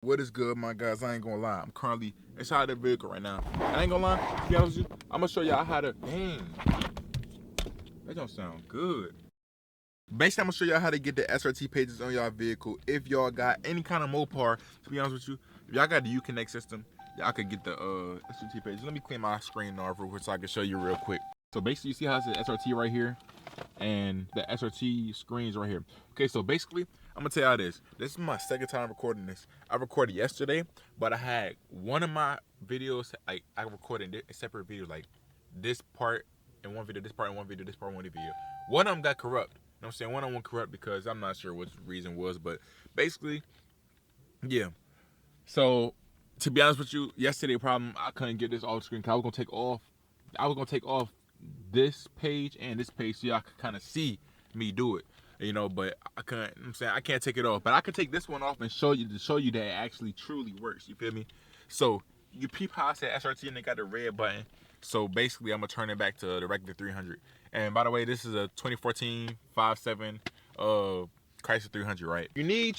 What is good, my guys? I ain't gonna lie. I'm currently inside the vehicle right now. I ain't gonna lie. To be honest with you, I'm gonna show y'all how to. Dang, that don't sound good. Basically, I'm gonna show y'all how to get the SRT pages on y'all vehicle. If y'all got any kind of Mopar, to be honest with you, if y'all got the Uconnect system, y'all could get the SRT pages. Let me clean my screen off real quick so I can show you real quick. So basically, you see how it's the SRT right here, and the SRT screens right here. Okay, so basically, I'm gonna tell y'all this. This is my second time recording this. I recorded yesterday, but I had one of my videos, like I recorded separate videos, like this part in one video, this part in one video, this part in one video. One of them got corrupt. You know what I'm saying? One of them went corrupt because I'm not sure what the reason was, but basically, yeah. So to be honest with you, yesterday problem I couldn't get this off screen. Cause I was gonna take off this page and this page so y'all could kind of see me do it, you know, but I couldn't. I'm saying I can't take it off, but I could take this one off and show you that it actually truly works. You feel me? So you peep how I said SRT and they got the red button. So basically, I'm gonna turn it back to the regular 300. And by the way, this is a 2014 5.7 Chrysler 300, right? You need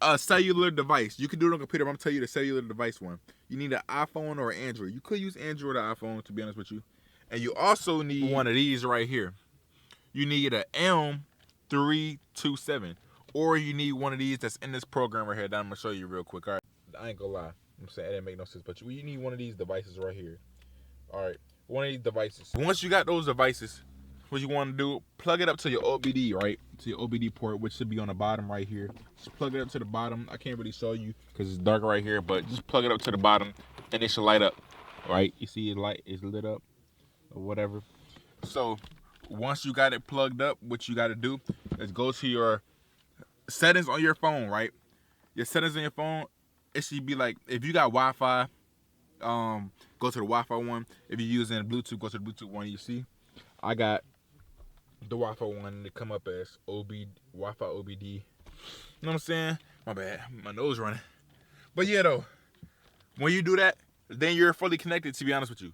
a cellular device. You can do it on a computer, but I'm gonna tell you the cellular device one. You need an iPhone or an Android. You could use Android or iPhone, to be honest with you. And you also need one of these right here. You need an M327. Or you need one of these that's in this program right here that I'm gonna show you real quick. All right. I ain't gonna lie. I'm saying it didn't make no sense, but you need one of these devices right here. All right. One of these devices. Once you got those devices, what you want to do, plug it up to your OBD, right? To your OBD port, which should be on the bottom right here. Just plug it up to the bottom. I can't really show you because it's dark right here, but just plug it up to the bottom and it should light up, right? You see it light is lit up or whatever. So once you got it plugged up, what you got to do is go to your settings on your phone, right? Your settings on your phone, it should be like, if you got Wi-Fi, go to the Wi-Fi one. If you're using Bluetooth, go to the Bluetooth one. You see, I got the Wi-Fi one to come up as Wi-Fi OBD. You know what I'm saying? My bad, my nose running. But yeah, though, when you do that, then you're fully connected, to be honest with you.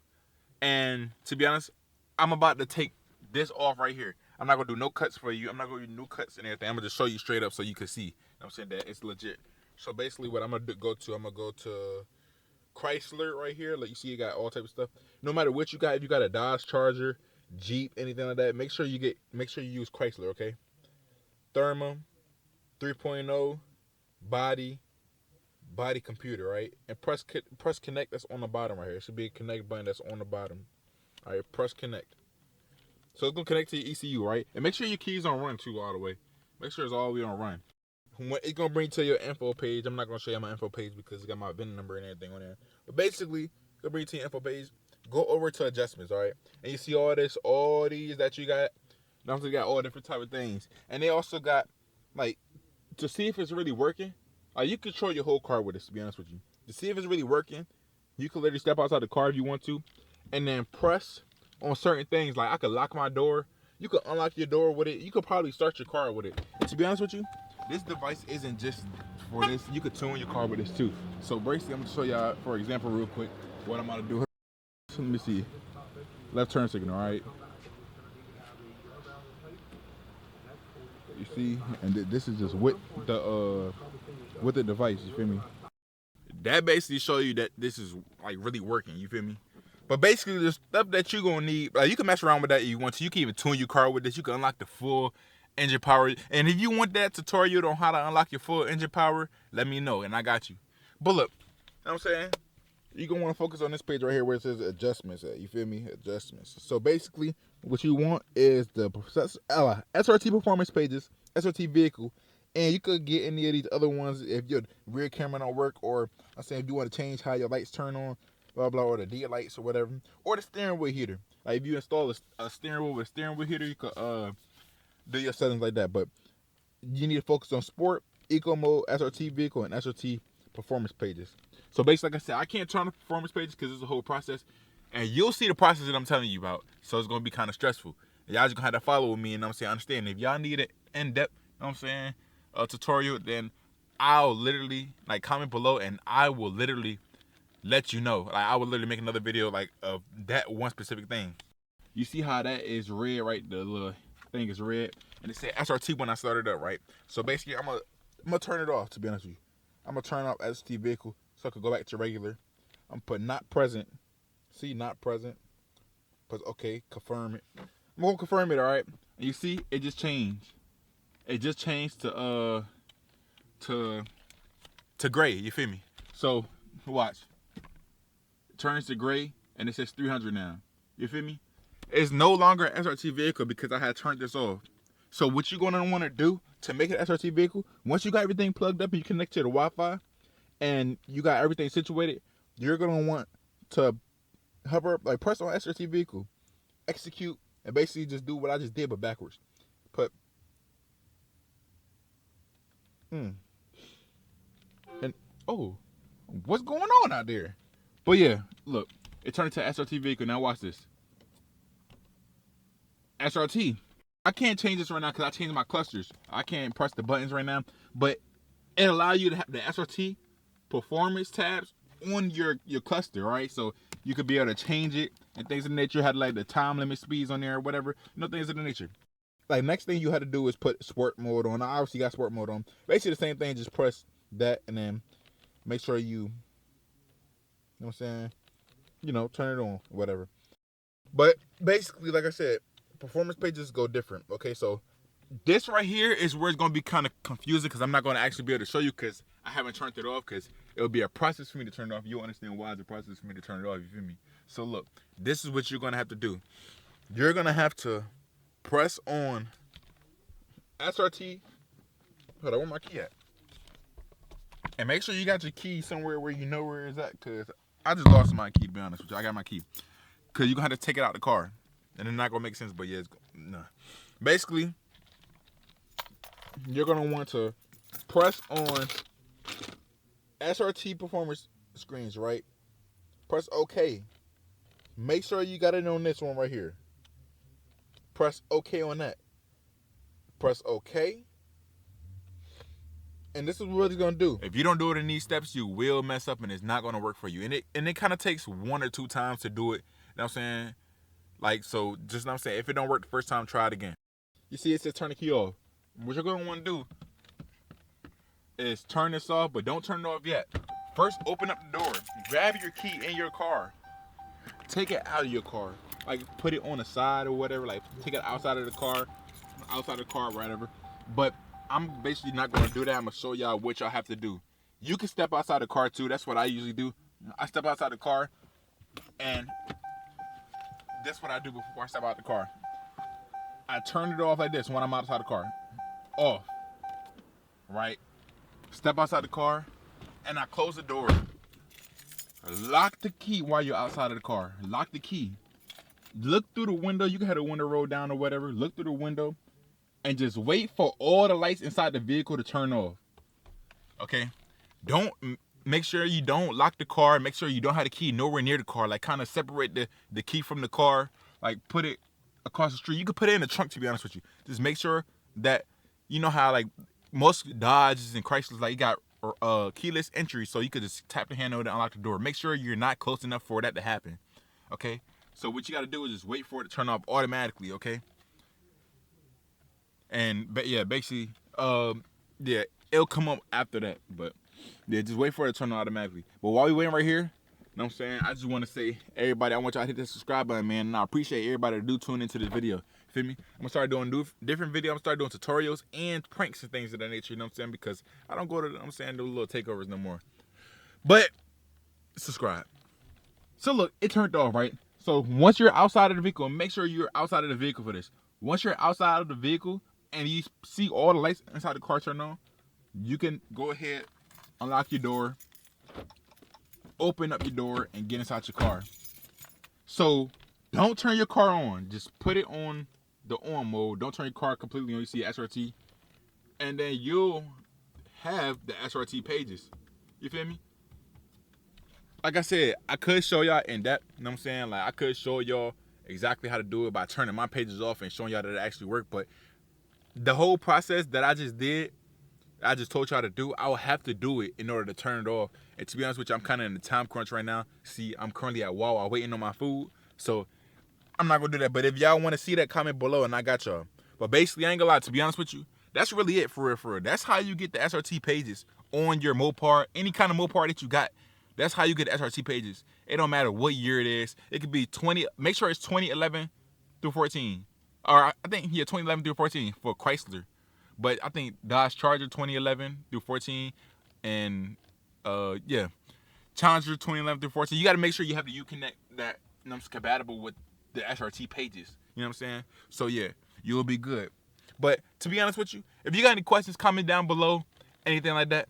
And to be honest, I'm about to take this off right here. I'm not gonna do no cuts for you. I'm not gonna do no cuts and everything. I'm gonna just show you straight up so you can see. You know what I'm saying? That it's legit. So basically, what I'm gonna go to Chrysler right here. Like you see, you got all type of stuff. No matter what you got, if you got a Dodge Charger, Jeep, anything like that, make sure you use Chrysler, okay? Therma 3.0 body computer, right? And press connect. That's on the bottom right here. It should be a connect button that's on the bottom. All right, press connect. So it's gonna connect to your ECU, right? And make sure your keys on run too all the way. Make sure it's all the way on run. It's gonna bring you to your info page. I'm not gonna show you my info page because it's got my VIN number and everything on there. But basically, it's gonna bring you to your info page. Go over to adjustments, all right? And you see all these that you got. Now you got all different type of things. And they also got, like, to see if it's really working. You control your whole car with this, to be honest with you. To see if it's really working, you can literally step outside the car if you want to, and then press on certain things. Like I could lock my door. You could unlock your door with it. You could probably start your car with it. And to be honest with you, this device isn't just for this. You could tune your car with this too. So basically, I'm gonna show y'all, for example, real quick, what I'm gonna do. Let me see. Left turn signal, all right? You see, and this is just with the device. You feel me? That basically show you that this is like really working. You feel me? But basically, the stuff that you're gonna need, like you can mess around with that if you want to. You can even tune your car with this. You can unlock the full engine power. And if you want that tutorial on how to unlock your full engine power, let me know, and I got you. But look, you know what I'm saying? You're gonna want to focus on this page right here where it says adjustments. You feel me? Adjustments. So basically, what you want is the SRT performance pages, SRT vehicle, and you could get any of these other ones if your rear camera don't work, or I'm saying if you want to change how your lights turn on, blah blah, or the D lights or whatever, or the steering wheel heater. Like if you install a steering wheel with a steering wheel heater, you could do your settings like that. But you need to focus on sport, eco mode, SRT vehicle, and SRT performance pages. So basically, like I said, I can't turn on the performance pages because it's a whole process, and you'll see the process that I'm telling you about. So it's gonna be kind of stressful. And y'all just gonna have to follow with me, and I'm saying understand. If y'all need it in depth, you know what I'm saying, a tutorial, then I'll literally comment below, and I will literally let you know. Like I will literally make another video like of that one specific thing. You see how that is red, right? The little thing is red, and it said SRT when I started up, right? So basically, I'm gonna turn it off. To be honest with you, I'm gonna turn off SRT vehicle so I could go back to regular. I'm gonna put not present. See, not present. But okay, confirm it. I'm gonna confirm it, alright? And you see, it just changed. It just changed to gray, you feel me? So watch. It turns to gray and it says 300 now. You feel me? It's no longer an SRT vehicle because I had turned this off. So what you're gonna want to do to make it an SRT vehicle, once you got everything plugged up and you connect to the Wi-Fi and you got everything situated, you're gonna want to hover, like press on SRT vehicle, execute, and basically just do what I just did but backwards. Put and oh, what's going on out there? But yeah, look, it turned into SRT vehicle. Now watch this. SRT. I can't change this right now because I changed my clusters. I can't press the buttons right now, but it allows you to have the SRT performance tabs on your cluster, right? So you could be able to change it and things of the nature. Had like the time limit speeds on there or whatever, things of the nature. Like next thing you had to do is put sport mode on. I obviously got sport mode on. Basically the same thing, just press that and then make sure you know what I'm saying, turn it on, whatever. But basically, like I said, performance pages go different. Okay, so this right here is where it's going to be kind of confusing because I'm not going to actually be able to show you because I haven't turned it off, because it will be a process for me to turn it off. You'll understand why it's a process for me to turn it off, you feel me? So look, this is what you're going to have to do. You're going to have to press on SRT. Hold on, where my key at? And make sure you got your key somewhere where you know where it's at, because I just lost my key, to be honest with you. I got my key. Because you're going to have to take it out the car. And it's not going to make sense, but yeah, nah. Basically, you're going to want to press on SRT performance screens, right? Press OK. Make sure you got it on this one right here. Press OK on that. Press OK. And this is what it's going to do. If you don't do it in these steps, you will mess up and it's not going to work for you. And it kind of takes 1 or 2 times to do it. You know what I'm saying? Like, so just know what I'm saying, if it don't work the first time, try it again. You see it says turn the key off. What you're going to want to do is turn this off, but don't turn it off yet. First, open up the door. Grab your key in your car. Take it out of your car. Like, put it on the side or whatever. Like, take it outside of the car, whatever. But I'm basically not going to do that. I'm going to show y'all what y'all have to do. You can step outside the car, too. That's what I usually do. I step outside the car, and that's what I do before I step out the car. I turn it off like this when I'm outside the car. Off. Right? Step outside the car, and I close the door. Lock the key while you're outside of the car. Lock the key. Look through the window. You can have the window rolled down or whatever. Look through the window, and just wait for all the lights inside the vehicle to turn off. Okay? Make sure you don't lock the car. Make sure you don't have the key nowhere near the car. Like, kind of separate the key from the car. Like, put it across the street. You could put it in the trunk, to be honest with you. Just make sure that, you know how, like, most Dodges and Chryslers, like, you got keyless entry, so you could just tap the handle to unlock the door. Make sure you're not close enough for that to happen. Okay? So what you got to do is just wait for it to turn off automatically, okay? And, yeah, basically, yeah, it'll come up after that, but yeah, just wait for it to turn on automatically. But while we waiting right here, you know what I'm saying, I just want to say, everybody, I want y'all to hit that subscribe button, man. And I appreciate everybody that do tune into this video. Feel me? I'm gonna start doing different videos. I'm gonna start doing tutorials and pranks and things of that nature, you know what I'm saying? Because I don't go to, do little takeovers no more. But subscribe. So look, it turned off, right? So once you're outside of the vehicle, make sure you're outside of the vehicle for this. Once you're outside of the vehicle and you see all the lights inside the car turn on, you can go ahead, unlock your door, open up your door, and get inside your car. So don't turn your car on. Just put it on the on mode. Don't turn your car completely on. You see SRT. And then you'll have the SRT pages. You feel me? Like I said, I could show y'all in depth. You know what I'm saying? Like, I could show y'all exactly how to do it by turning my pages off and showing y'all that it actually worked. But the whole process that I just did, I just told y'all to do, I will have to do it in order to turn it off. And to be honest with you, I'm kind of in the time crunch right now. See, I'm currently at Wawa waiting on my food. So I'm not going to do that. But if y'all want to see that, comment below and I got y'all. But basically, I ain't going to lie, to be honest with you, that's really it for real, for real. That's how you get the SRT pages on your Mopar, any kind of Mopar that you got. That's how you get SRT pages. It don't matter what year it is. It could be 20. Make sure it's 2011 through 14. Or I think 2011 through 14 for Chrysler. But I think Dodge Charger 2011 through 14, and Challenger 2011 through 14. You got to make sure you have the Uconnect that compatible with the SRT pages. You know what I'm saying? So yeah, you'll be good. But to be honest with you, if you got any questions, comment down below, anything like that.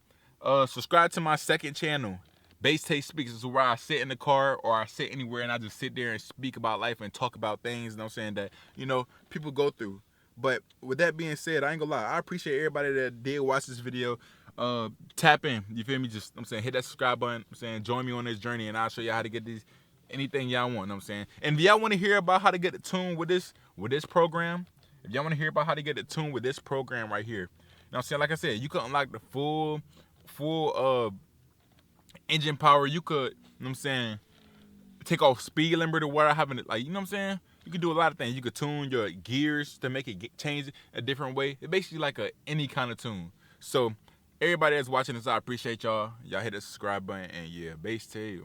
Subscribe to my second channel, Bass Taste Speaks. This is where I sit in the car or I sit anywhere and I just sit there and speak about life and talk about things, you know what I'm saying, that, you know, people go through. But with that being said, I ain't gonna lie, I appreciate everybody that did watch this video. Tap in, you feel me? Just, I'm saying, hit that subscribe button, I'm saying, join me on this journey and I'll show you how to get these, anything y'all want, you know what I'm saying? And if y'all want to hear about how to get a tune with this program, if y'all want to hear about how to get a tune with this program right here, you know what I'm saying? Like I said, you can unlock the full engine power. You could, you know what I'm saying, take off speed limiter without having it, like, you know what I'm saying? You can do a lot of things. You could tune your gears to make it change a different way. It's basically like any kind of tune. So everybody that's watching this, I appreciate y'all. Y'all hit the subscribe button and yeah, Bass Tape.